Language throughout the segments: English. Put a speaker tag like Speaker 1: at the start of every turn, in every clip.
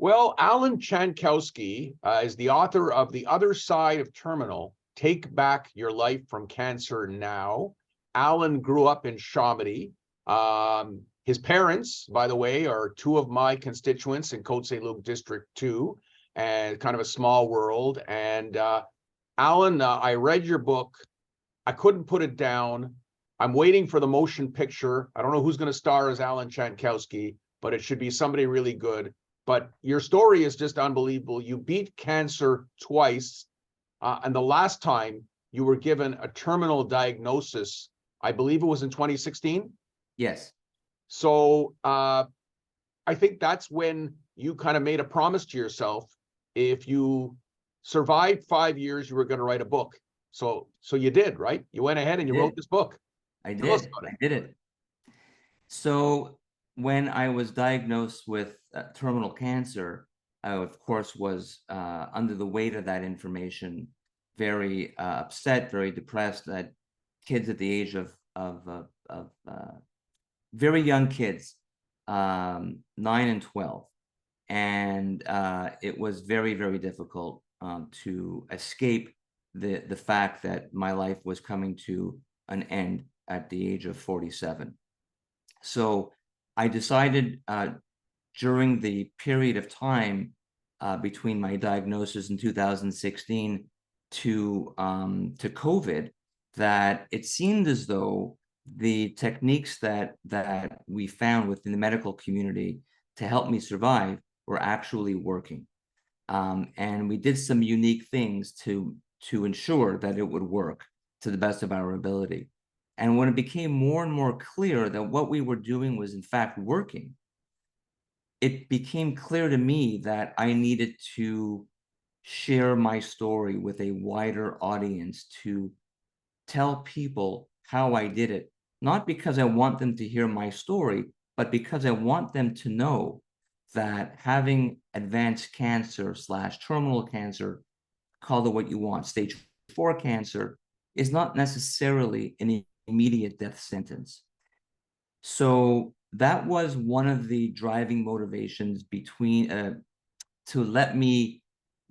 Speaker 1: Well, Allen Chankowsky is the author of The Other Side of Terminal, Take Back Your Life from Cancer Now. Allen grew up in Chamonix. His parents, by the way, are two of my constituents in Cote-Saint-Luc District 2, and kind of a small world. And Allen, I read your book. I couldn't put it down. I'm waiting for the motion picture. I don't know who's going to star as Allen Chankowsky, but it should be somebody really good. But your story is just unbelievable. You beat cancer twice. And the last time you were given a terminal diagnosis, I believe it was in 2016.
Speaker 2: Yes.
Speaker 1: So I think that's when you kind of made a promise to yourself. If you survived 5 years, you were going to write a book. So you did, right? You went ahead and you wrote this book.
Speaker 2: I did. I did it. So when I was diagnosed with terminal cancer, I, of course, was under the weight of that information, very upset, very depressed. That kids at the age of very young kids, 9 and 12. And it was very, very difficult to escape the fact that my life was coming to an end at the age of 47. So I decided during the period of time between my diagnosis in 2016 to COVID, that it seemed as though the techniques that we found within the medical community to help me survive were actually working. And we did some unique things to ensure that it would work to the best of our ability. And when it became more and more clear that what we were doing was in fact working, it became clear to me that I needed to share my story with a wider audience, to tell people how I did it, not because I want them to hear my story, but because I want them to know that having advanced cancer / terminal cancer, call it what you want, stage 4 cancer, is not necessarily an immediate death sentence. So that was one of the driving motivations between to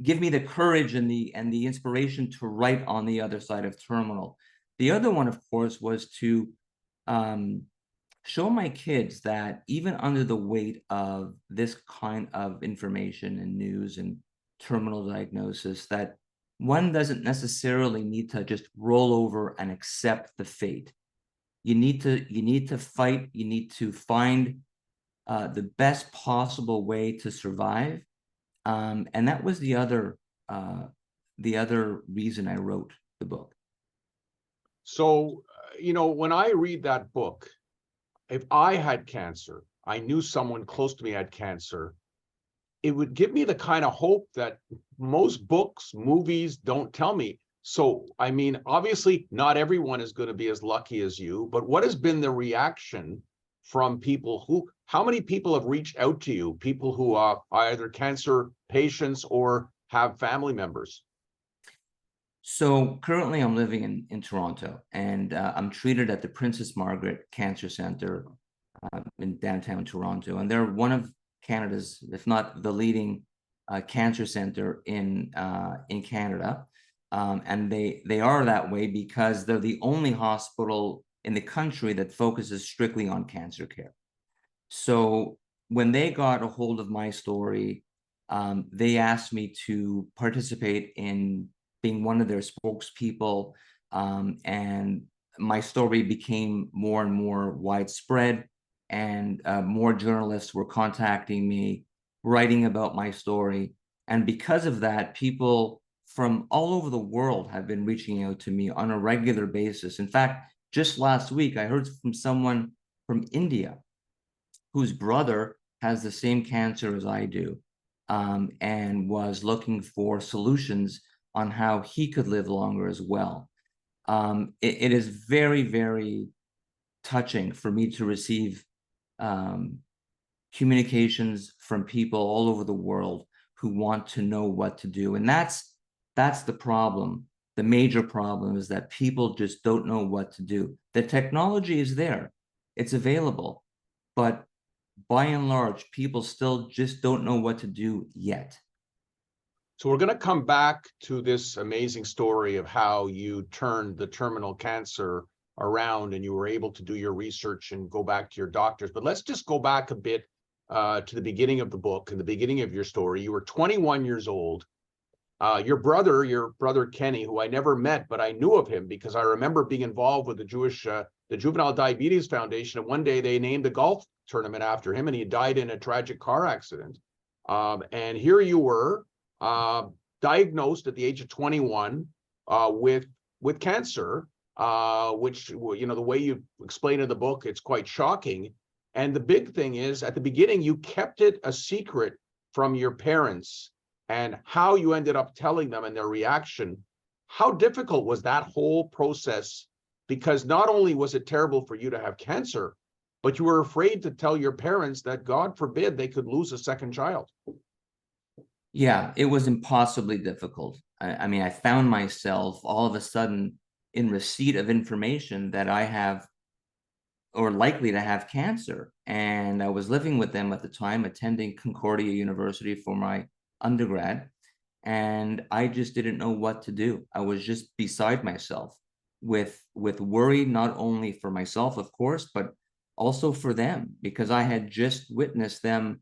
Speaker 2: give me the courage and the inspiration to write On the Other Side of Terminal. The other one, of course, was to show my kids that even under the weight of this kind of information and news and terminal diagnosis, that one doesn't necessarily need to just roll over and accept the fate. You need to fight. You need to find the best possible way to survive. And that was the other reason I wrote the book.
Speaker 1: So, when I read that book, if I had cancer, I knew someone close to me had cancer, it would give me the kind of hope that most books, movies don't tell me. So, I mean, obviously not everyone is going to be as lucky as you, but what has been the reaction from people how many people have reached out to you, people who are either cancer patients or have family members?
Speaker 2: So currently I'm living in Toronto, and I'm treated at the Princess Margaret Cancer Centre in downtown Toronto. And they're one of Canada's, if not the leading cancer center in Canada. And they are that way because they're the only hospital in the country that focuses strictly on cancer care. So when they got a hold of my story, they asked me to participate in being one of their spokespeople, and my story became more and more widespread, and more journalists were contacting me, writing about my story. And because of that, people from all over the world have been reaching out to me on a regular basis. In fact, just last week, I heard from someone from India whose brother has the same cancer as I do, and was looking for solutions on how he could live longer as well. It is very, very touching for me to receive communications from people all over the world who want to know what to do. And that's the problem. The major problem is that people just don't know what to do. The technology is there, it's available, but by and large, people still just don't know what to do yet.
Speaker 1: So we're going to come back to this amazing story of how you turned the terminal cancer around and you were able to do your research and go back to your doctors. But let's just go back a bit to the beginning of the book and the beginning of your story. You were 21 years old. Your brother Kenny, who I never met, but I knew of him because I remember being involved with the Juvenile Diabetes Foundation. And one day they named a golf tournament after him and he died in a tragic car accident. And here you were, diagnosed at the age of 21 with cancer, which, you know, the way you explain in the book, it's quite shocking. And the big thing is, at the beginning, you kept it a secret from your parents, and how you ended up telling them and their reaction. How difficult was that whole process? Because not only was it terrible for you to have cancer, but you were afraid to tell your parents that, God forbid, they could lose a second child.
Speaker 2: Yeah, it was impossibly difficult. I mean, I found myself all of a sudden in receipt of information that I have or likely to have cancer. And I was living with them at the time, attending Concordia University for my undergrad. And I just didn't know what to do. I was just beside myself with worry, not only for myself, of course, but also for them, because I had just witnessed them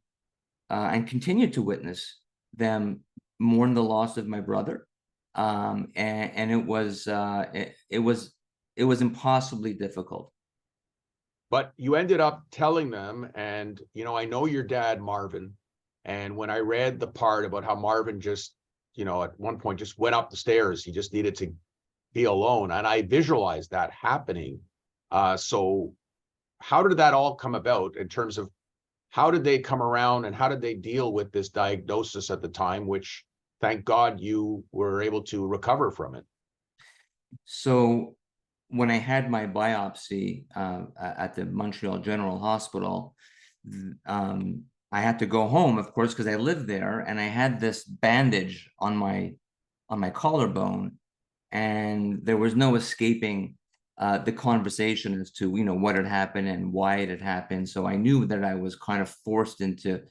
Speaker 2: and continued to witness them mourn the loss of my brother. And it was impossibly difficult.
Speaker 1: But you ended up telling them, and, you know, I know your dad, Marvin, and when I read the part about how Marvin just, you know, at one point just went up the stairs, he just needed to be alone, and I visualized that happening. So how did that all come about in terms of how did they come around and how did they deal with this diagnosis at the time, which, thank God, you were able to recover from it?
Speaker 2: So when I had my biopsy at the Montreal General Hospital, I had to go home, of course, because I lived there, and I had this bandage on my collarbone, and there was no escaping the conversation as to, you know, what had happened and why it had happened. So I knew that I was kind of forced into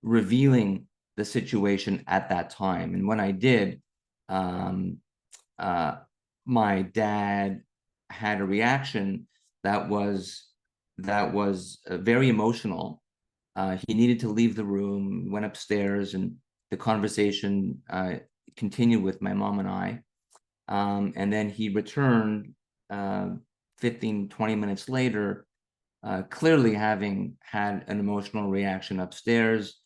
Speaker 2: revealing the situation at that time. And when I did, my dad had a reaction that was very emotional. He needed to leave the room, went upstairs, and the conversation continued with my mom and I. And then he returned 15, 20 minutes later, clearly having had an emotional reaction upstairs.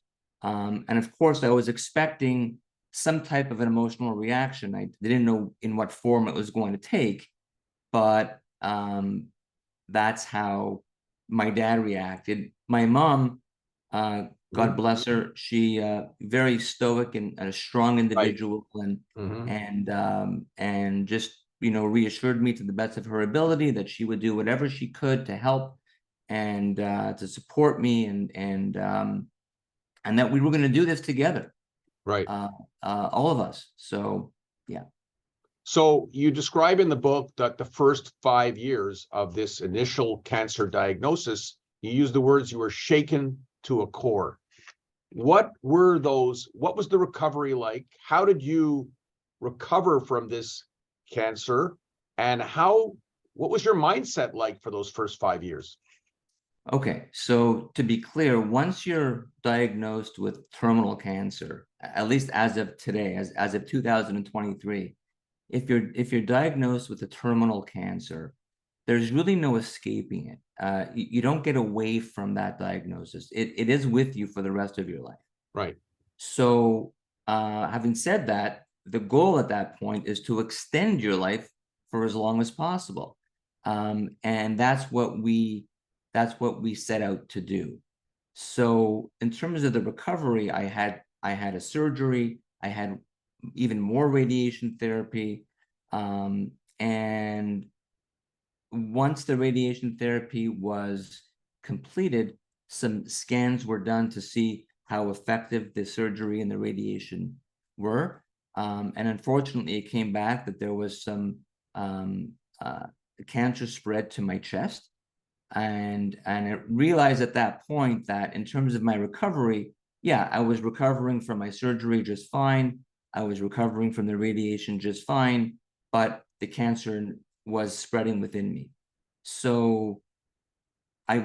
Speaker 2: And of course, I was expecting some type of an emotional reaction. I didn't know in what form it was going to take, but that's how my dad reacted. My mom, God bless her, she very stoic and a strong individual,
Speaker 1: Right.
Speaker 2: and just, you know, reassured me to the best of her ability that she would do whatever she could to help and to support me, and that we were going to do this together,
Speaker 1: Right.
Speaker 2: all of us. So yeah.
Speaker 1: So you describe in the book that the first 5 years of this initial cancer diagnosis, you use the words, you were shaken to a core. What were those? What was the recovery like? How did you recover from this cancer? And what was your mindset like for those first 5 years?
Speaker 2: Okay, so to be clear, once you're diagnosed with terminal cancer, at least as of today, as of 2023, if you're diagnosed with a terminal cancer, there's really no escaping it. You don't get away from that diagnosis. It is with you for the rest of your life.
Speaker 1: Right.
Speaker 2: So, having said that, the goal at that point is to extend your life for as long as possible, and that's what we set out to do. So, in terms of the recovery, I had a surgery. I had even more radiation therapy, and once the radiation therapy was completed, some scans were done to see how effective the surgery and the radiation were. And unfortunately, it came back that there was some cancer spread to my chest. And I realized at that point that in terms of my recovery, yeah, I was recovering from my surgery just fine. I was recovering from the radiation just fine, but the cancer was spreading within me. So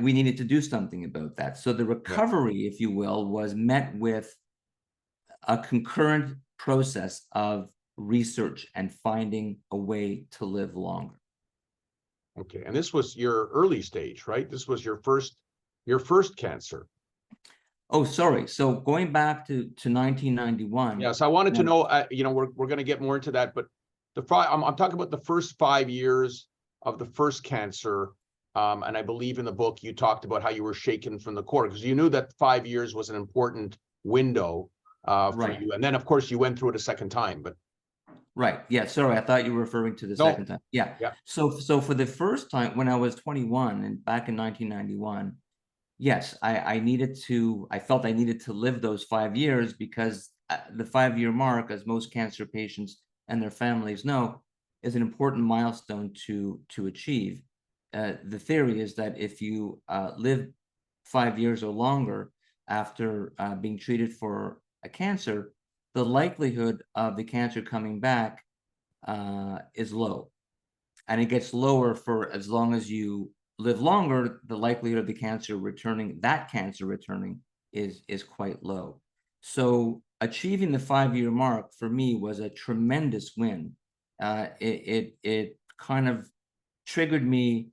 Speaker 2: we needed to do something about that. So the recovery, if you will, was met with a concurrent process of research and finding a way to live longer.
Speaker 1: Okay, and this was your early stage, right? This was your first cancer.
Speaker 2: Oh, sorry. So going back to 1991.
Speaker 1: Yes, I wanted to
Speaker 2: now-
Speaker 1: know. You know, we're going to get more into that, but I'm talking about the first 5 years of the first cancer. And I believe in the book you talked about how you were shaken from the core because you knew that 5 years was an important window for
Speaker 2: Right.
Speaker 1: you. And then, of course, you went through it a second time. But
Speaker 2: Right. Yeah. Sorry. I thought you were referring to the
Speaker 1: no,
Speaker 2: second time. Yeah.
Speaker 1: yeah,
Speaker 2: So for the first time when I was 21 and back in 1991, yes, I felt I needed to live those 5 years because the 5-year mark, as most cancer patients and their families know, is an important milestone to achieve. The theory is that if you live 5 years or longer after being treated for a cancer, the likelihood of the cancer coming back is low. And it gets lower for as long as you live longer, the likelihood of the cancer returning, is quite low. So achieving the 5-year mark for me was a tremendous win. It kind of triggered me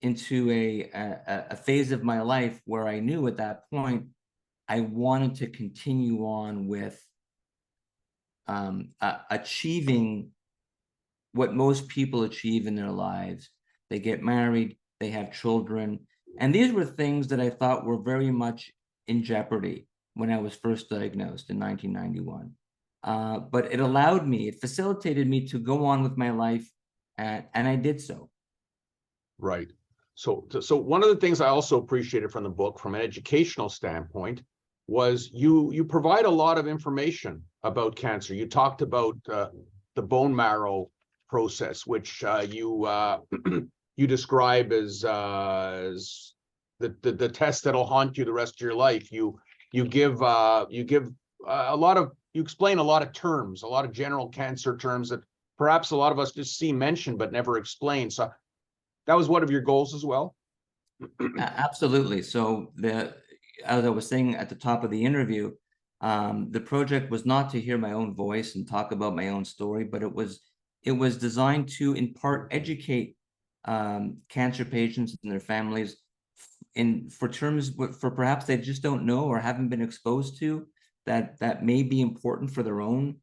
Speaker 2: into a phase of my life where I knew at that point I wanted to continue on with achieving what most people achieve in their lives. They get married, they have children. And these were things that I thought were very much in jeopardy when I was first diagnosed in 1991. But it facilitated me to go on with my life, and I did so.
Speaker 1: right. So one of the things I also appreciated from the book, from an educational standpoint, was you provide a lot of information about cancer. You talked about the bone marrow process, which you describe as the test that'll haunt you the rest of your life. You explain a lot of terms, a lot of general cancer terms that perhaps a lot of us just see mentioned but never explained. So that was one of your goals as well.
Speaker 2: Absolutely. So as I was saying at the top of the interview, the project was not to hear my own voice and talk about my own story, but it was designed to, in part, educate cancer patients and their families for terms for perhaps they just don't know or haven't been exposed to that may be important for their own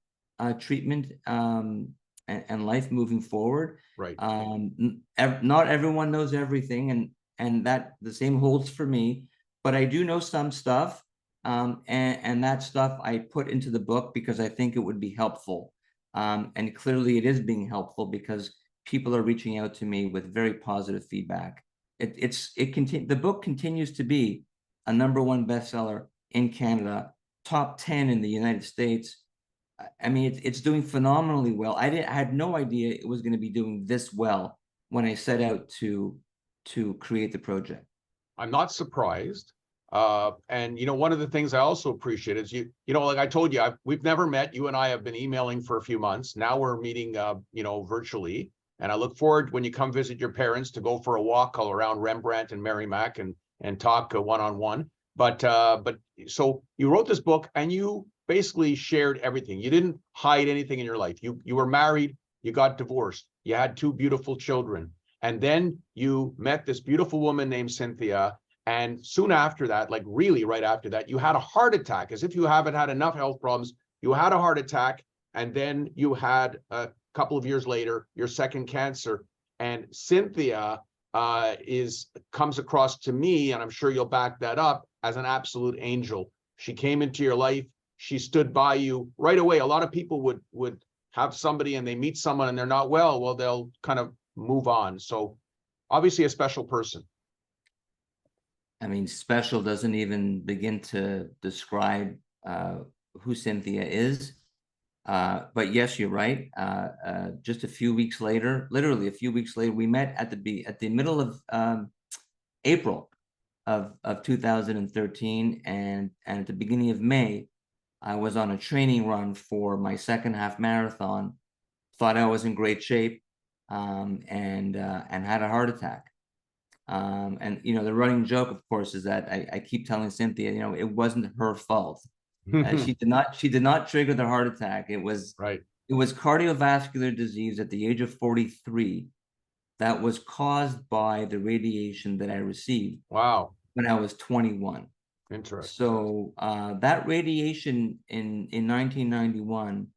Speaker 2: treatment and life moving forward.
Speaker 1: Right.
Speaker 2: Not everyone knows everything, and that the same holds for me, but I do know some stuff. And that stuff I put into the book because I think it would be helpful. And clearly it is being helpful because people are reaching out to me with very positive feedback. The book continues to be a #1 bestseller in Canada, top 10 in the United States. I mean, it's doing phenomenally well. I had no idea it was going to be doing this well when I set out to create the project.
Speaker 1: I'm not surprised. And one of the things I also appreciate is like I told you, we've never met. You and I have been emailing for a few months. Now we're meeting, virtually. And I look forward when you come visit your parents to go for a walk all around Rembrandt and Merrimack and talk one-on-one. But so you wrote this book and you basically shared everything. You didn't hide anything in your life. You were married, you got divorced, you had 2 beautiful children. And then you met this beautiful woman named Cynthia. And soon after that, like really right after that, you had a heart attack, as if you haven't had enough health problems. You had a heart attack, and then you had a couple of years later your second cancer. And Cynthia comes across to me, and I'm sure you'll back that up, as an absolute angel. She came into your life. She stood by you right away. A lot of people would have somebody and they meet someone and they're not well. Well, they'll kind of move on. So obviously a special person.
Speaker 2: I mean, special doesn't even begin to describe who Cynthia is. But yes, you're right. Just a few weeks later, literally a few weeks later, we met at the middle of April of 2013, and at the beginning of May, I was on a training run for my second half marathon. Thought I was in great shape, and had a heart attack. And the running joke, of course, is that I keep telling Cynthia, it wasn't her fault. She did not trigger the heart attack. It was
Speaker 1: Right.
Speaker 2: cardiovascular disease at the age of 43 that was caused by the radiation that I received
Speaker 1: Wow.
Speaker 2: when I was 21.
Speaker 1: Interesting.
Speaker 2: So that radiation in 1991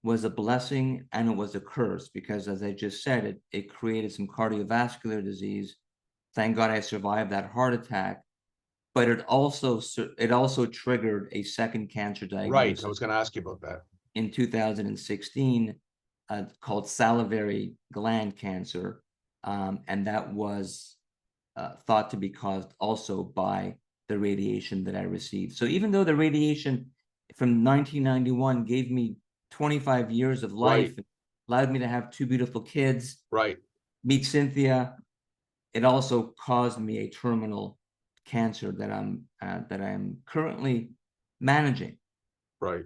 Speaker 2: was a blessing and it was a curse, because, as I just said, it created some cardiovascular disease. Thank God I survived that heart attack, but it also triggered a second cancer
Speaker 1: Right. I
Speaker 2: diagnosis
Speaker 1: was going to ask you about that.
Speaker 2: in 2016, called salivary gland cancer, and that was thought to be caused also by the radiation that I received. So even though the radiation from 1991 gave me 25 years of life,
Speaker 1: Right.
Speaker 2: allowed me to have two beautiful kids,
Speaker 1: Right.
Speaker 2: meet Cynthia, it also caused me a terminal cancer that I'm currently managing.
Speaker 1: Right.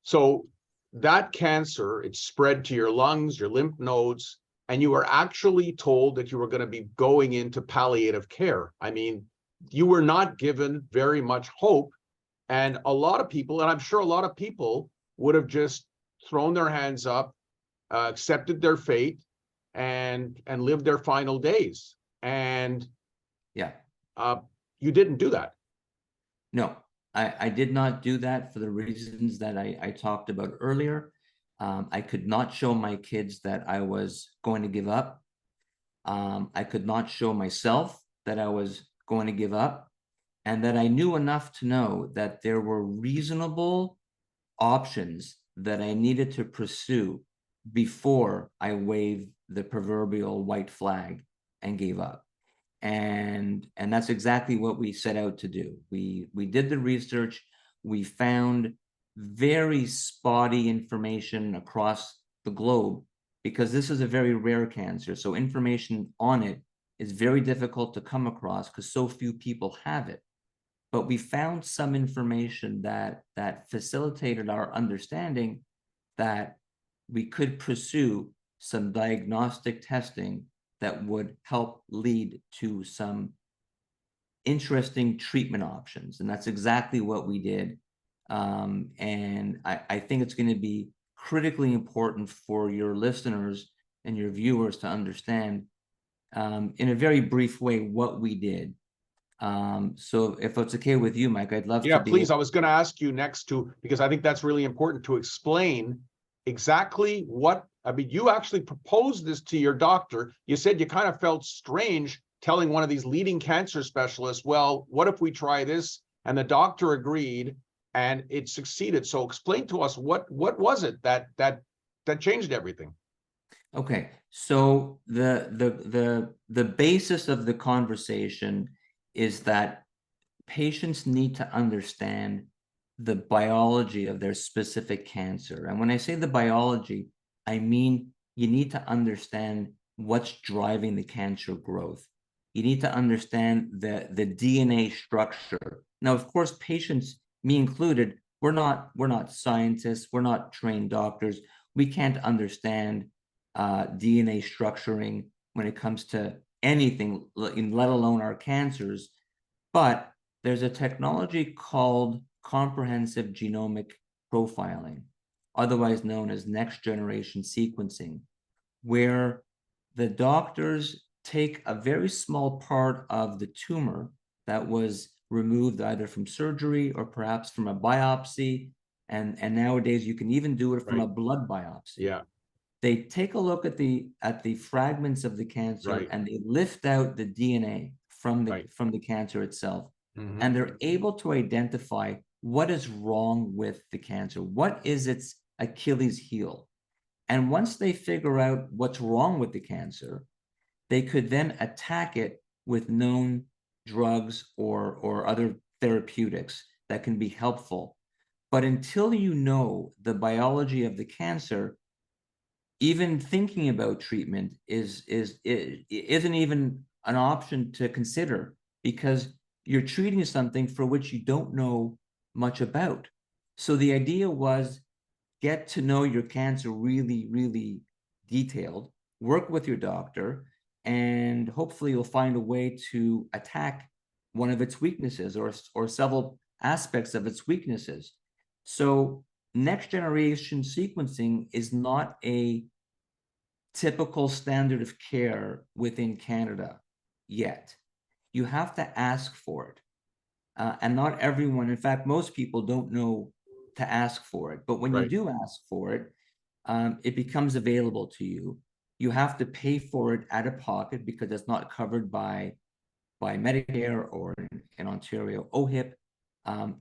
Speaker 1: So that cancer, it spread to your lungs, your lymph nodes, and you were actually told that you were going to be going into palliative care. I mean, you were not given very much hope. And a lot of people, and I'm sure a lot of people, would have just thrown their hands up, accepted their fate, and lived their final days. And
Speaker 2: Yeah.
Speaker 1: You didn't do that.
Speaker 2: No, I did not do that for the reasons that I talked about earlier. I could not show my kids that I was going to give up. I could not show myself that I was going to give up, and that I knew enough to know that there were reasonable options that I needed to pursue before I waved the proverbial white flag and gave up. And that's exactly what we set out to do. We did the research. We found very spotty information across the globe, because this is a very rare cancer. So information on it is very difficult to come across because so few people have it. But we found some information that facilitated our understanding that we could pursue some diagnostic testing that would help lead to some interesting treatment options. And that's exactly what we did. And I think it's going to be critically important for your listeners and your viewers to understand, in a very brief way, what we did. So if it's okay with you, Mike, I'd love to be.
Speaker 1: Please. I was going to ask you next because I think that's really important to explain exactly what, I mean, you actually proposed this to your doctor. You said you kind of felt strange telling one of these leading cancer specialists, well, what if we try this? And the doctor agreed and it succeeded. So explain to us, what was it that changed everything?
Speaker 2: Okay, so the basis of the conversation is that patients need to understand the biology of their specific cancer. And when I say the biology, I mean you need to understand what's driving the cancer growth. You need to understand the DNA structure. Now, of course, patients, me included, we're not scientists, we're not trained doctors. We can't understand DNA structuring when it comes to anything, let alone our cancers. But there's a technology called comprehensive genomic profiling, otherwise known as next generation sequencing, where the doctors take a very small part of the tumor that was removed either from surgery or perhaps from a biopsy. And nowadays you can even do it from a blood biopsy.
Speaker 1: Yeah.
Speaker 2: They take a look at the fragments of the cancer and they lift out the DNA from the cancer itself.
Speaker 1: Mm-hmm.
Speaker 2: And they're able to identify what is wrong with the cancer. What is its Achilles heel? And once they figure out what's wrong with the cancer, they could then attack it with known drugs or other therapeutics that can be helpful. But until you know the biology of the cancer, even thinking about treatment isn't even an option to consider, because you're treating something for which you don't know much about. So the idea was get to know your cancer really, really detailed, work with your doctor, and hopefully you'll find a way to attack one of its weaknesses or several aspects of its weaknesses. So next generation sequencing is not a typical standard of care within Canada yet. You have to ask for it. And not everyone, in fact, most people don't know to ask for it. But when you
Speaker 1: Right.
Speaker 2: do ask for it, it becomes available to you. You have to pay for it out of pocket because it's not covered by Medicare or in Ontario OHIP.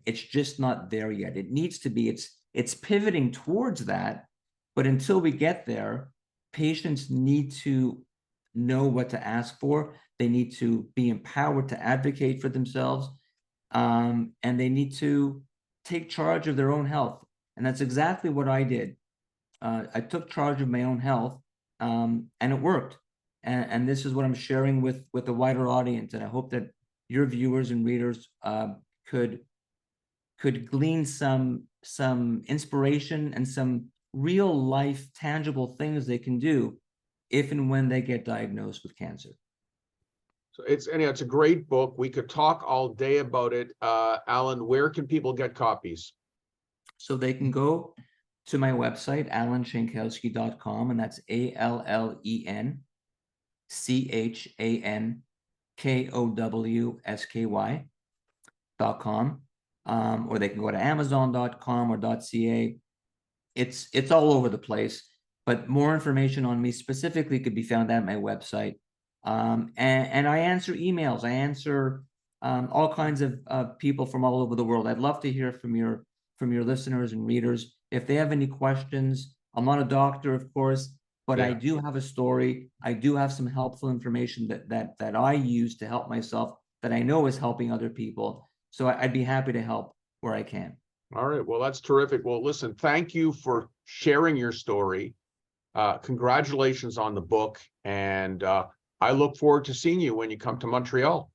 Speaker 2: It's just not there yet. It needs to be. It's pivoting towards that, but until we get there, patients need to know what to ask for. They need to be empowered to advocate for themselves, and they need to take charge of their own health. And that's exactly what I did. I took charge of my own health, and it worked. And this is what I'm sharing with the wider audience. And I hope that your viewers and readers could glean some inspiration and some real life tangible things they can do if and when they get diagnosed with cancer.
Speaker 1: So it's a great book. We could talk all day about it. Allen, where can people get copies?
Speaker 2: So they can go to my website, allenchankowsky.com, and that's ALLENCHANKOWSKY.com. Or they can go to amazon.com or .ca. It's all over the place, but more information on me specifically could be found at my website. And I answer emails. I answer all kinds of people from all over the world. I'd love to hear from your listeners and readers. If they have any questions, I'm not a doctor, of course, but I do have a story. I do have some helpful information that I use to help myself that I know is helping other people. So I'd be happy to help where I can.
Speaker 1: All right. Well, that's terrific. Well, listen, thank you for sharing your story. Congratulations on the book. And I look forward to seeing you when you come to Montreal.